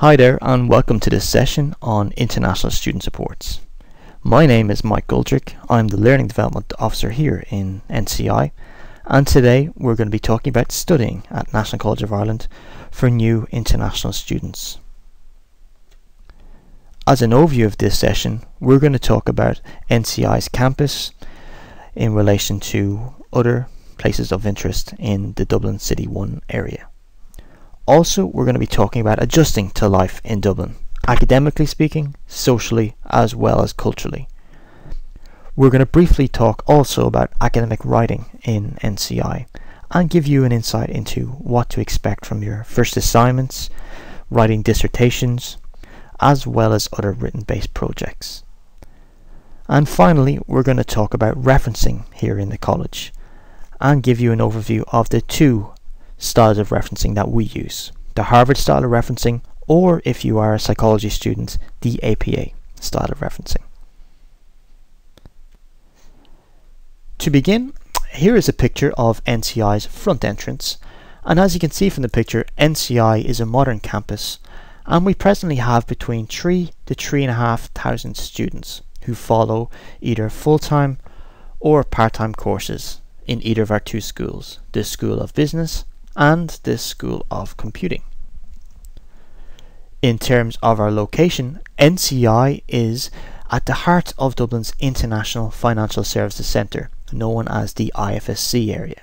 Hi there and welcome to this session on International Student Supports. My name is Mike Goldrick. I'm the Learning Development Officer here in NCI, and today we're going to be talking about studying at National College of Ireland for new international students. As an overview of this session, we're going to talk about NCI's campus in relation to other places of interest in the Dublin City 1 area. Also, we're going to be talking about adjusting to life in Dublin, academically speaking, socially, as well as culturally. We're going to briefly talk also about academic writing in NCI and give you an insight into what to expect from your first assignments, writing dissertations, as well as other written-based projects. And finally, we're going to talk about referencing here in the college and give you an overview of the two styles of referencing that we use: the Harvard style of referencing, or if you are a psychology student, the APA style of referencing. To begin, here is a picture of NCI's front entrance, and as you can see from the picture, NCI is a modern campus, and we presently have between 3,000 to 3,500 students who follow either full-time or part-time courses in either of our two schools, the School of Business and the School of Computing. In terms of our location, NCI is at the heart of Dublin's International Financial Services Centre, known as the IFSC area.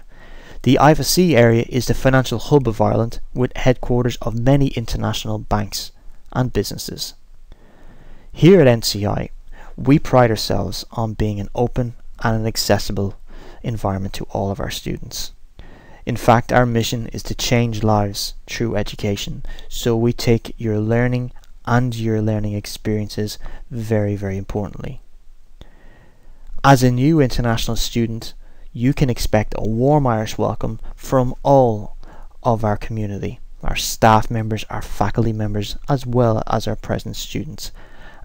The IFSC area is the financial hub of Ireland, with headquarters of many international banks and businesses. Here at NCI, we pride ourselves on being an open and an accessible environment to all of our students. In fact, our mission is to change lives through education, so we take your learning and your learning experiences very, very importantly. As a new international student, you can expect a warm Irish welcome from all of our community, our staff members, our faculty members, as well as our present students.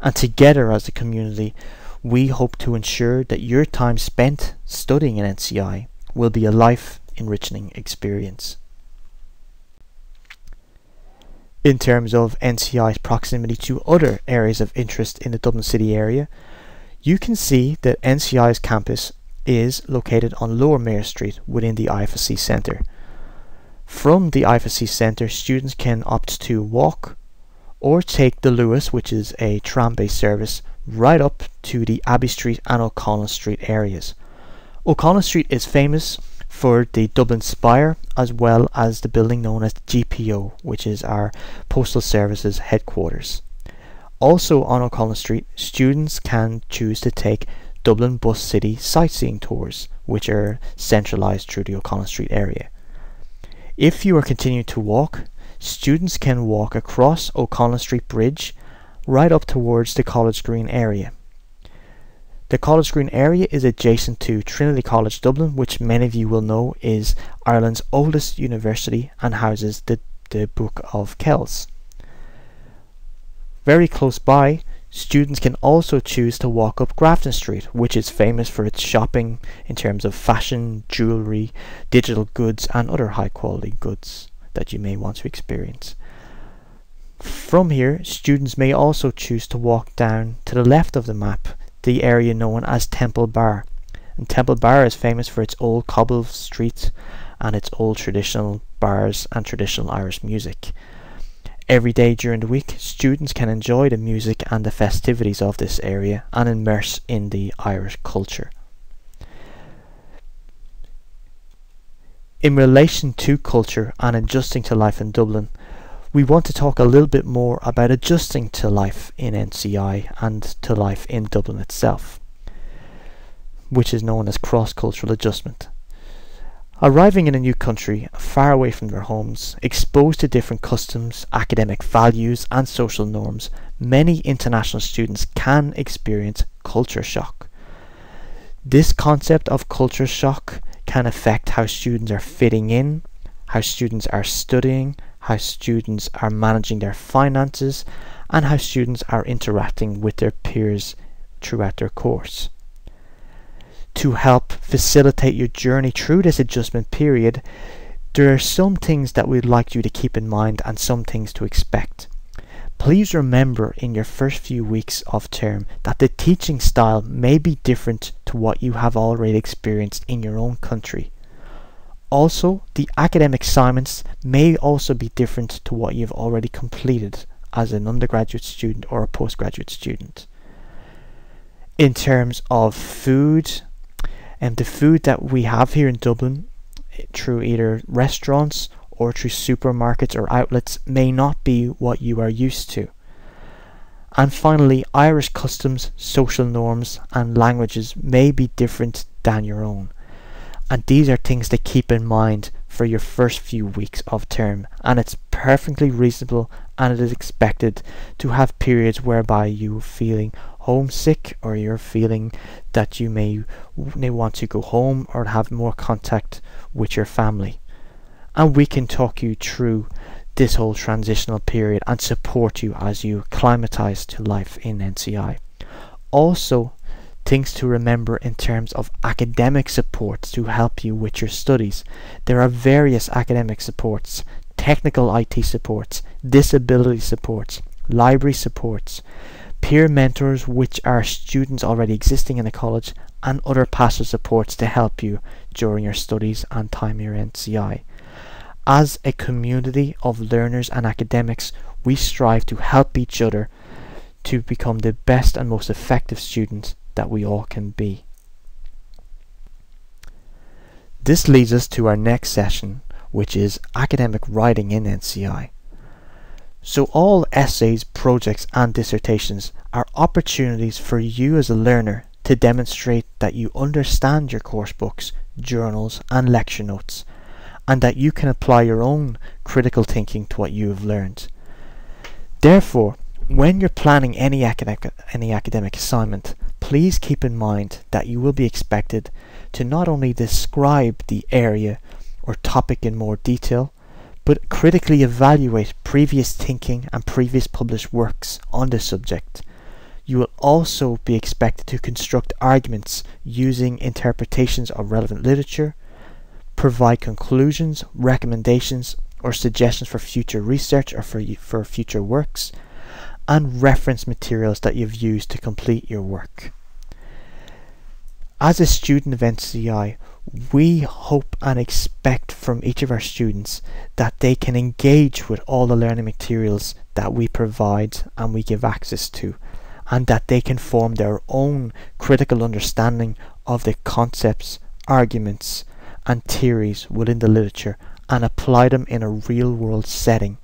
And together as a community, we hope to ensure that your time spent studying in NCI will be a life-enriching experience. In terms of NCI's proximity to other areas of interest in the Dublin City area, you can see that NCI's campus is located on Lower Mayor Street within the IFSC Centre. From the IFSC Centre, students can opt to walk or take the Lewis, which is a tram-based service, right up to the Abbey Street and O'Connell Street areas. O'Connell Street is famous for the Dublin Spire, as well as the building known as GPO, which is our Postal Services headquarters. Also on O'Connell Street, students can choose to take Dublin Bus City sightseeing tours, which are centralised through the O'Connell Street area. If you are continuing to walk, students can walk across O'Connell Street Bridge right up towards the College Green area. The College Green area is adjacent to Trinity College Dublin, which many of you will know is Ireland's oldest university and houses the Book of Kells. Very close by, students can also choose to walk up Grafton Street, which is famous for its shopping in terms of fashion, jewellery, digital goods and other high quality goods that you may want to experience. From here, students may also choose to walk down to the left of the map, the area known as Temple Bar. And Temple Bar is famous for its old cobbled streets and its old traditional bars and traditional Irish music. Every day during the week, students can enjoy the music and the festivities of this area and immerse in the Irish culture. In relation to culture and adjusting to life in Dublin, we want to talk a little bit more about adjusting to life in NCI and to life in Dublin itself, which is known as cross-cultural adjustment. Arriving in a new country, far away from their homes, exposed to different customs, academic values and social norms, many international students can experience culture shock. This concept of culture shock can affect how students are fitting in, how students are studying, how students are managing their finances, and how students are interacting with their peers throughout their course. To help facilitate your journey through this adjustment period, there are some things that we'd like you to keep in mind and some things to expect. Please remember in your first few weeks of term that the teaching style may be different to what you have already experienced in your own country. Also, the academic assignments may also be different to what you've already completed as an undergraduate student or a postgraduate student. In terms of food, and the food that we have here in Dublin through either restaurants or through supermarkets or outlets may not be what you are used to. And finally, Irish customs, social norms and languages may be different than your own. And these are things to keep in mind for your first few weeks of term, and it's perfectly reasonable and it is expected to have periods whereby you're feeling homesick, or you're feeling that you may want to go home or have more contact with your family. And we can talk you through this whole transitional period and support you as you acclimatize to life in NCI. Also, things to remember in terms of academic supports to help you with your studies. There are various academic supports, technical IT supports, disability supports, library supports, peer mentors which are students already existing in the college, and other passive supports to help you during your studies and time here at NCI. As a community of learners and academics, we strive to help each other to become the best and most effective students that we all can be. This leads us to our next session, which is academic writing in NCI. So all essays, projects and dissertations are opportunities for you as a learner to demonstrate that you understand your course books, journals and lecture notes, and that you can apply your own critical thinking to what you have learned. Therefore, when you're planning any academic assignment, please keep in mind that you will be expected to not only describe the area or topic in more detail, but critically evaluate previous thinking and previous published works on the subject. You will also be expected to construct arguments using interpretations of relevant literature, provide conclusions, recommendations, or suggestions for future research or for future works, and reference materials that you've used to complete your work. As a student of NCI, we hope and expect from each of our students that they can engage with all the learning materials that we provide and we give access to, and that they can form their own critical understanding of the concepts, arguments and theories within the literature and apply them in a real-world setting.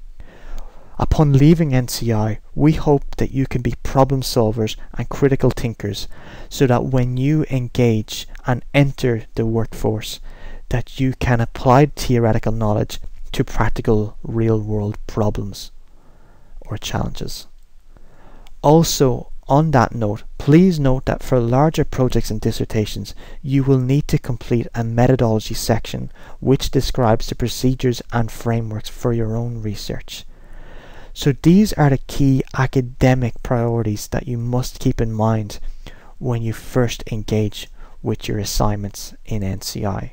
Upon leaving NCI, we hope that you can be problem solvers and critical thinkers, so that when you engage and enter the workforce, that you can apply theoretical knowledge to practical real-world problems or challenges. Also, on that note, please note that for larger projects and dissertations, you will need to complete a methodology section which describes the procedures and frameworks for your own research. So these are the key academic priorities that you must keep in mind when you first engage with your assignments in NCI.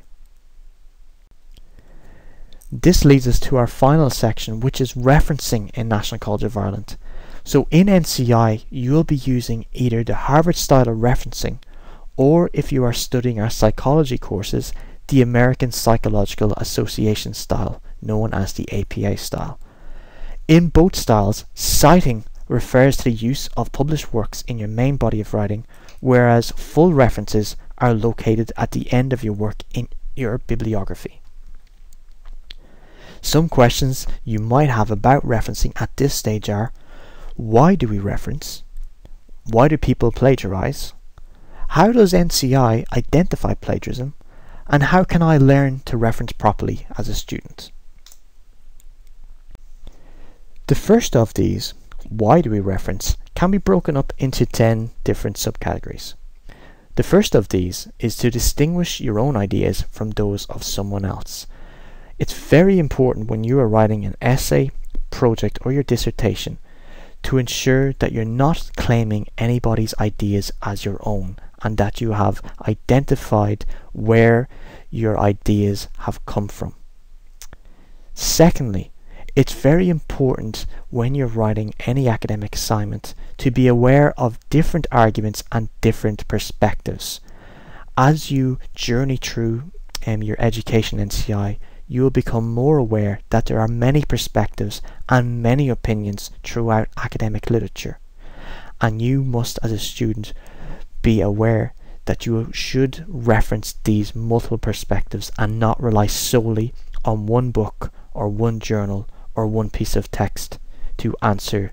This leads us to our final section, which is referencing in National College of Ireland. So in NCI, you'll be using either the Harvard style of referencing, or if you are studying our psychology courses, the American Psychological Association style, known as the APA style. In both styles, citing refers to the use of published works in your main body of writing, whereas full references are located at the end of your work in your bibliography. Some questions you might have about referencing at this stage are: why do we reference? Why do people plagiarize? How does NCI identify plagiarism? And how can I learn to reference properly as a student? The first of these, why do we reference, can be broken up into 10 different subcategories. The first of these is to distinguish your own ideas from those of someone else. It's very important when you are writing an essay, project or your dissertation to ensure that you're not claiming anybody's ideas as your own, and that you have identified where your ideas have come from. Secondly, It's very important when you're writing any academic assignment to be aware of different arguments and different perspectives. As you journey through your education NCI, you will become more aware that there are many perspectives and many opinions throughout academic literature. And you must, as a student, be aware that you should reference these multiple perspectives and not rely solely on one book or one journal or one piece of text to answer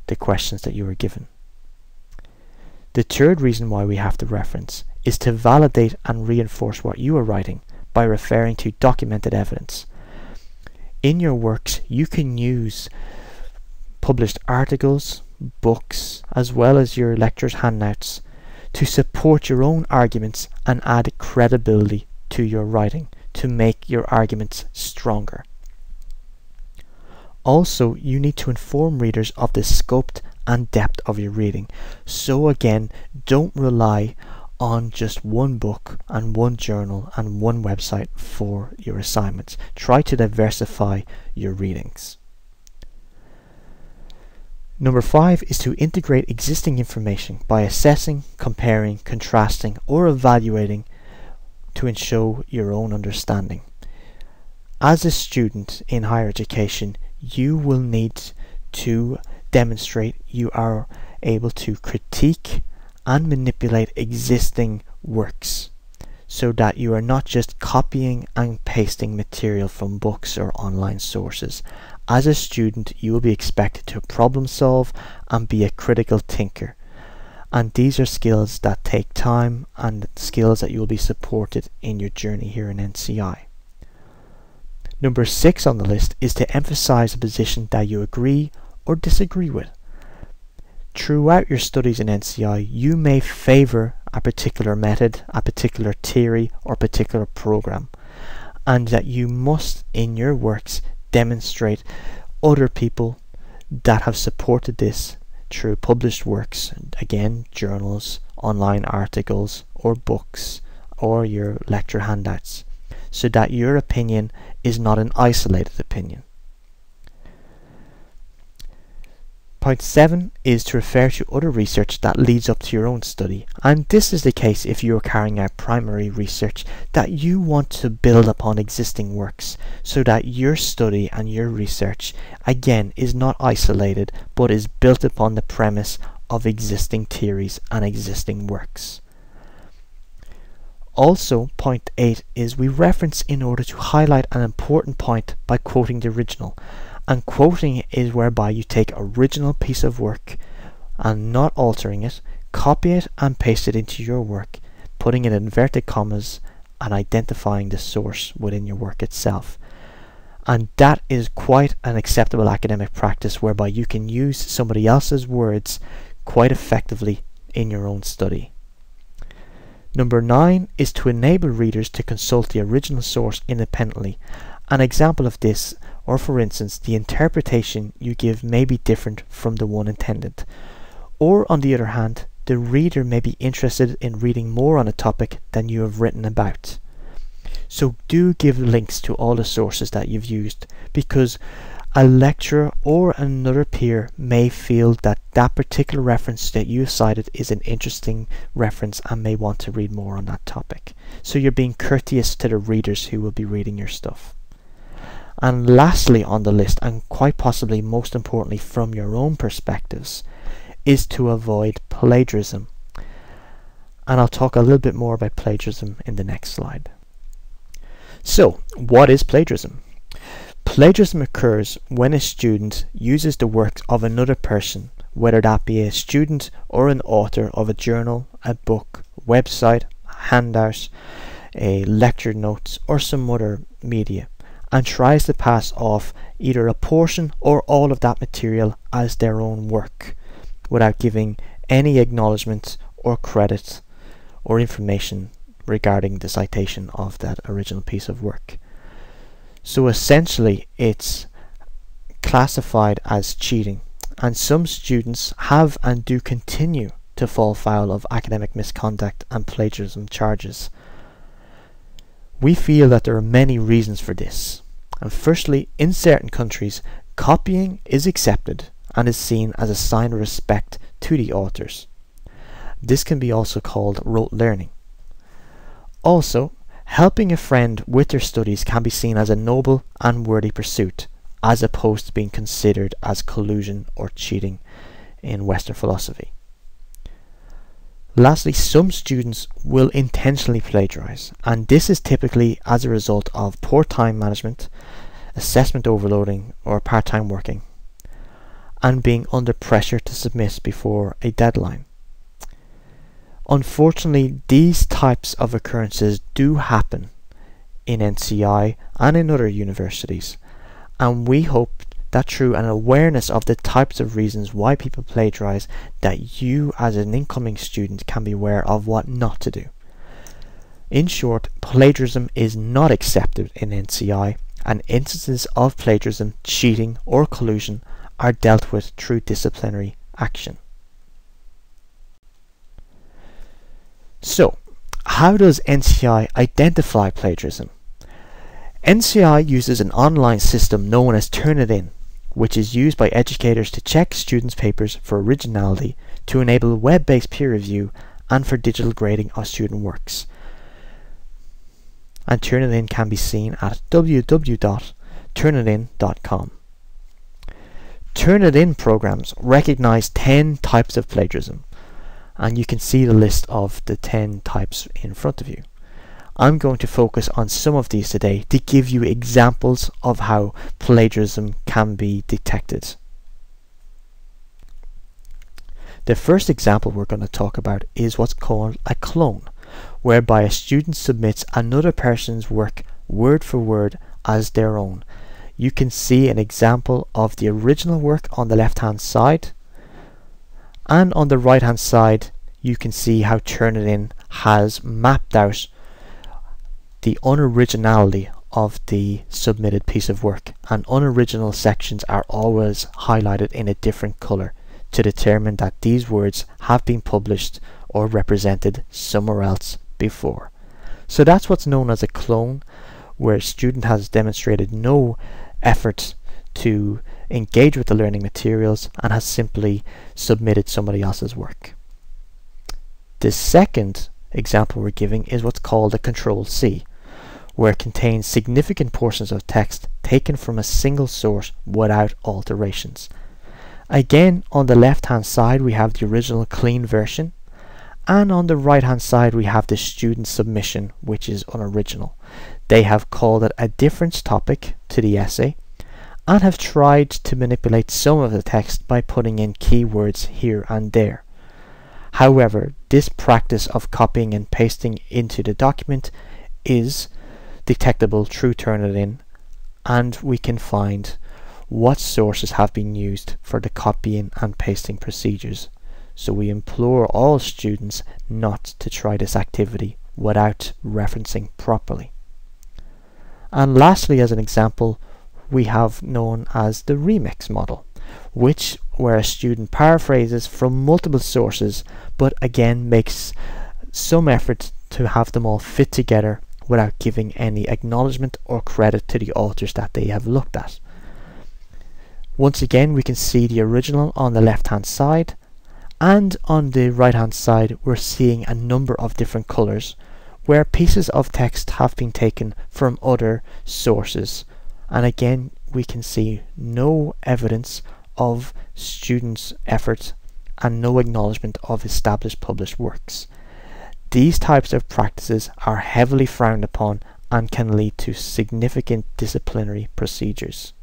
the questions that you were given. The third reason why we have to reference is to validate and reinforce what you are writing by referring to documented evidence. In your works, you can use published articles, books, as well as your lecturer's handouts to support your own arguments and add credibility to your writing to make your arguments stronger. Also, you need to inform readers of the scope and depth of your reading. So again, don't rely on just one book and one journal and one website for your assignments. Try to diversify your readings. Number 5 is to integrate existing information by assessing, comparing, contrasting, or evaluating to ensure your own understanding. As a student in higher education, you will need to demonstrate you are able to critique and manipulate existing works so that you are not just copying and pasting material from books or online sources. As a student, you will be expected to problem solve and be a critical thinker. And these are skills that take time and skills that you will be supported in your journey here in NCI. Number 6 on the list is to emphasize a position that you agree or disagree with. Throughout your studies in NCI, you may favor a particular method, a particular theory, or particular program, and that you must, in your works, demonstrate other people that have supported this through published works, again, journals, online articles, or books, or your lecture handouts, so that your opinion is not an isolated opinion. Point 7 is to refer to other research that leads up to your own study, and this is the case if you are carrying out primary research that you want to build upon existing works so that your study and your research again is not isolated but is built upon the premise of existing theories and existing works. Also, point 8 is we reference in order to highlight an important point by quoting the original. And quoting is whereby you take original piece of work and not altering it, copy it and paste it into your work, putting in inverted commas and identifying the source within your work itself. And that is quite an acceptable academic practice whereby you can use somebody else's words quite effectively in your own study. Number 9 is to enable readers to consult the original source independently. An example of this, or for instance, the interpretation you give may be different from the one intended. Or on the other hand, the reader may be interested in reading more on a topic than you have written about. So do give links to all the sources that you've used, because a lecturer or another peer may feel that that particular reference that you cited is an interesting reference and may want to read more on that topic. So you're being courteous to the readers who will be reading your stuff. And lastly on the list, and quite possibly most importantly from your own perspectives, is to avoid plagiarism. And I'll talk a little bit more about plagiarism in the next slide. So, what is plagiarism? Plagiarism occurs when a student uses the works of another person, whether that be a student or an author of a journal, a book, website, handout, a lecture notes, or some other media, and tries to pass off either a portion or all of that material as their own work without giving any acknowledgement or credit or information regarding the citation of that original piece of work. So essentially it's classified as cheating, and some students have and do continue to fall foul of academic misconduct and plagiarism charges. We feel that there are many reasons for this. And firstly, in certain countries, Copying is accepted and is seen as a sign of respect to the authors. This can be also called rote learning. Also, helping a friend with their studies can be seen as a noble and worthy pursuit, as opposed to being considered as collusion or cheating in Western philosophy. Lastly, some students will intentionally plagiarize, and this is typically as a result of poor time management, assessment overloading, or part-time working, and being under pressure to submit before a deadline. Unfortunately, these types of occurrences do happen in NCI and in other universities, and we hope that through an awareness of the types of reasons why people plagiarize, that you as an incoming student can be aware of what not to do. In short, plagiarism is not accepted in NCI, and instances of plagiarism, cheating or collusion are dealt with through disciplinary action. So, how does NCI identify plagiarism? NCI uses an online system known as Turnitin, which is used by educators to check students' papers for originality, to enable web-based peer review, and for digital grading of student works. And Turnitin can be seen at www.turnitin.com. Turnitin programs recognize 10 types of plagiarism, and you can see the list of the 10 types in front of you. I'm going to focus on some of these today to give you examples of how plagiarism can be detected. The first example we're going to talk about is what's called a clone, whereby a student submits another person's work word for word as their own. You can see an example of the original work on the left hand side, and on the right hand side you can see how Turnitin has mapped out the unoriginality of the submitted piece of work, and unoriginal sections are always highlighted in a different colour to determine that these words have been published or represented somewhere else before. So that's what's known as a clone, where a student has demonstrated no effort to engage with the learning materials and has simply submitted somebody else's work. The second example we're giving is what's called a Control-C, where it contains significant portions of text taken from a single source without alterations. Again, on the left hand side we have the original clean version, and on the right hand side we have the student submission, which is unoriginal. They have called it a different topic to the essay and have tried to manipulate some of the text by putting in keywords here and there. However, this practice of copying and pasting into the document is detectable through Turnitin, and we can find what sources have been used for the copying and pasting procedures. So we implore all students not to try this activity without referencing properly. And lastly, as an example, we have known as the remix model, where a student paraphrases from multiple sources, but again makes some effort to have them all fit together without giving any acknowledgement or credit to the authors that they have looked at. Once again, we can see the original on the left hand side, and on the right hand side we're seeing a number of different colours where pieces of text have been taken from other sources, and again we can see no evidence of students' effort and no acknowledgement of established published works. These types of practices are heavily frowned upon and can lead to significant disciplinary procedures.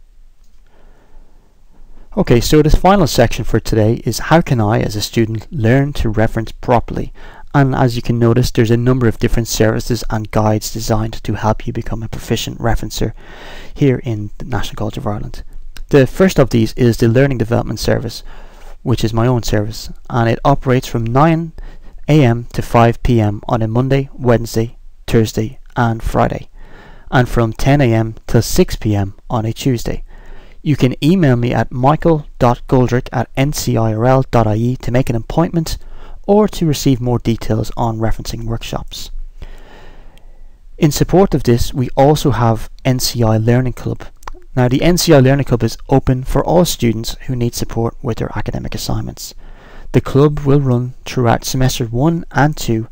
Okay, so this final section for today is how can I as a student learn to reference properly? And as you can notice, there's a number of different services and guides designed to help you become a proficient referencer here in the National College of Ireland. The first of these is the Learning Development Service, which is my own service, and it operates from 9 AM to 5 PM on a Monday, Wednesday, Thursday and Friday, and from 10 AM till 6 PM on a Tuesday. You can email me at michael.goldrick@ncirl.ie to make an appointment or to receive more details on referencing workshops. In support of this, we also have NCI Learning Club. Now, the NCI Learning Club is open for all students who need support with their academic assignments. The club will run throughout semester 1 and 2,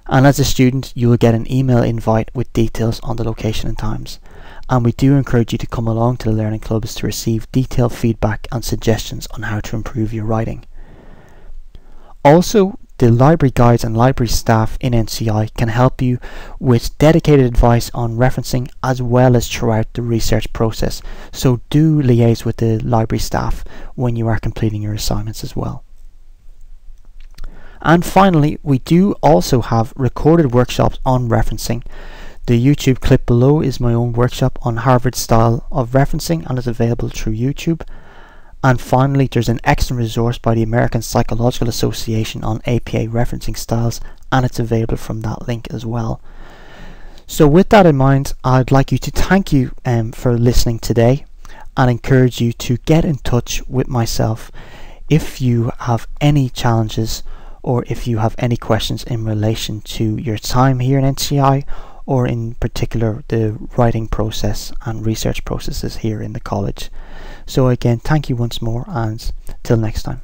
and as a student you will get an email invite with details on the location and times. And we do encourage you to come along to the learning clubs to receive detailed feedback and suggestions on how to improve your writing. Also, the library guides and library staff in NCI can help you with dedicated advice on referencing as well as throughout the research process, so do liaise with the library staff when you are completing your assignments as well. And finally, we do also have recorded workshops on referencing. The YouTube clip below is my own workshop on Harvard's style of referencing and is available through YouTube. And finally, there's an excellent resource by the American Psychological Association on APA referencing styles, and it's available from that link as well. So with that in mind, I'd like you to thank you for listening today and encourage you to get in touch with myself if you have any challenges or if you have any questions in relation to your time here in NCI, or in particular the writing process and research processes here in the college. So again, thank you once more, and till next time.